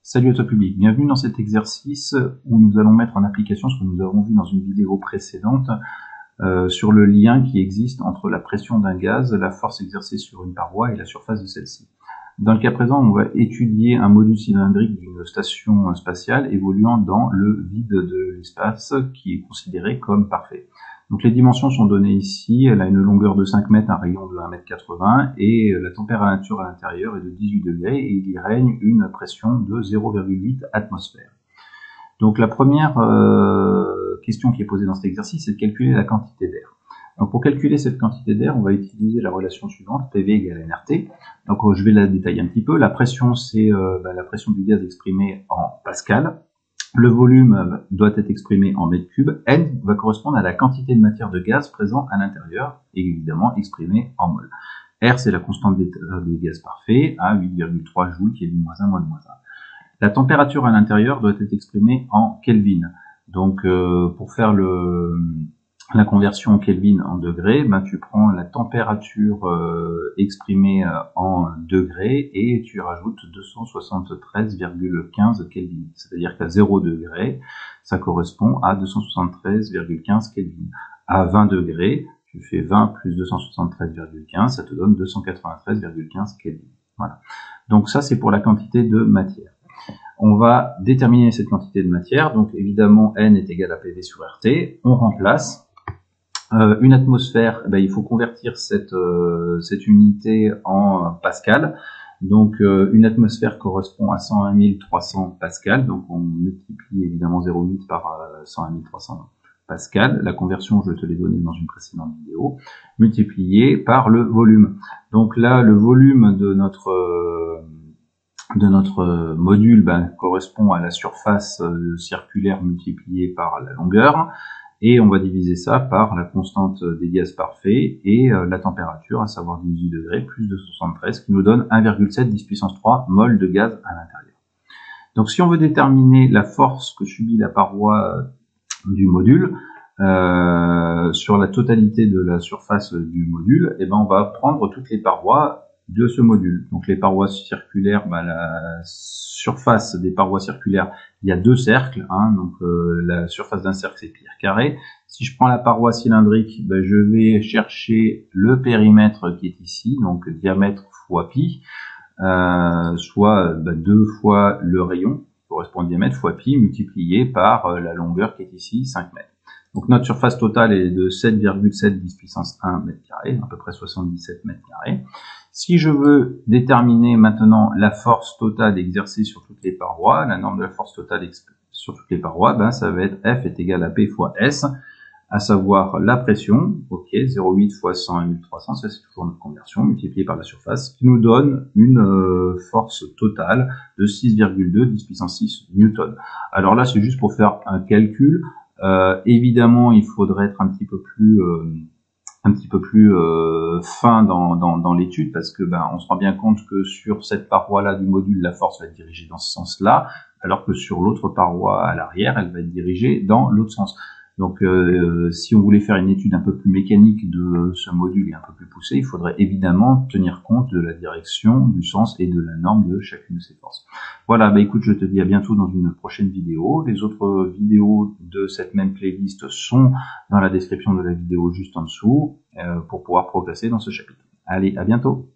Salut à toi public, bienvenue dans cet exercice où nous allons mettre en application ce que nous avons vu dans une vidéo précédente sur le lien qui existe entre la pression d'un gaz, la force exercée sur une paroi et la surface de celle-ci. Dans le cas présent, on va étudier un module cylindrique d'une station spatiale évoluant dans le vide de l'espace qui est considéré comme parfait. Donc les dimensions sont données ici, elle a une longueur de 5 mètres, un rayon de 1,80 m et la température à l'intérieur est de 18 degrés et il y règne une pression de 0,8 atmosphères. Donc la première question qui est posée dans cet exercice, c'est de calculer la quantité d'air. Donc pour calculer cette quantité d'air, on va utiliser la relation suivante, PV égale nRT. Donc je vais la détailler un petit peu. La pression, c'est la pression du gaz exprimée en pascal. Le volume doit être exprimé en mètres cubes. N va correspondre à la quantité de matière de gaz présent à l'intérieur, et évidemment exprimée en mol. R, c'est la constante des gaz parfaits, à 8,3 joules, qui est du -1 moins de -1. La température à l'intérieur doit être exprimée en Kelvin. Donc pour faire la conversion en Kelvin en degrés, ben, tu prends la température exprimée en degrés et tu rajoutes 273,15 Kelvin. C'est-à-dire qu'à 0 degrés, ça correspond à 273,15 Kelvin. À 20 degrés, tu fais 20 plus 273,15, ça te donne 293,15 Kelvin. Voilà. Donc ça, c'est pour la quantité de matière. On va déterminer cette quantité de matière. Donc évidemment, N est égal à PV sur RT. On remplace. Une atmosphère, il faut convertir cette unité en pascal. Donc une atmosphère correspond à 101 300 pascal. Donc on multiplie évidemment 0,8 par 101 300 pascal. La conversion, je te l'ai donnée dans une précédente vidéo, multiplié par le volume. Donc là, le volume de notre module correspond à la surface circulaire multipliée par la longueur. Et on va diviser ça par la constante des gaz parfaits et la température, à savoir 18 degrés plus 273, qui nous donne 1,7 10 puissance 3 mol de gaz à l'intérieur. Donc si on veut déterminer la force que subit la paroi du module sur la totalité de la surface du module, on va prendre toutes les parois de ce module. Donc les parois circulaires, la surface des parois circulaires, il y a deux cercles, donc la surface d'un cercle c'est pi r carré. Si je prends la paroi cylindrique, je vais chercher le périmètre qui est ici, donc diamètre fois pi, soit 2 fois le rayon, qui correspond au diamètre, fois pi, multiplié par la longueur qui est ici, 5 mètres. Donc notre surface totale est de 7,7 10 puissance 1 mètre carré, à peu près 77 mètres carrés. Si je veux déterminer maintenant la force totale exercée sur toutes les parois, la norme de la force totale sur toutes les parois, ça va être F est égal à P fois S, à savoir la pression, 0,8 fois 101 300, ça c'est toujours notre conversion, multipliée par la surface, qui nous donne une force totale de 6,2 10 puissance 6 newton. Alors là, c'est juste pour faire un calcul. Évidemment, il faudrait être un petit peu plus fin dans l'étude, parce que on se rend bien compte que sur cette paroi-là du module, la force va être dirigée dans ce sens-là, alors que sur l'autre paroi à l'arrière, elle va être dirigée dans l'autre sens. Donc si on voulait faire une étude un peu plus mécanique de ce module et un peu plus poussée, il faudrait évidemment tenir compte de la direction, du sens et de la norme de chacune de ces forces. Voilà, écoute, je te dis à bientôt dans une prochaine vidéo. Les autres vidéos de cette même playlist sont dans la description de la vidéo juste en dessous pour pouvoir progresser dans ce chapitre. Allez, à bientôt.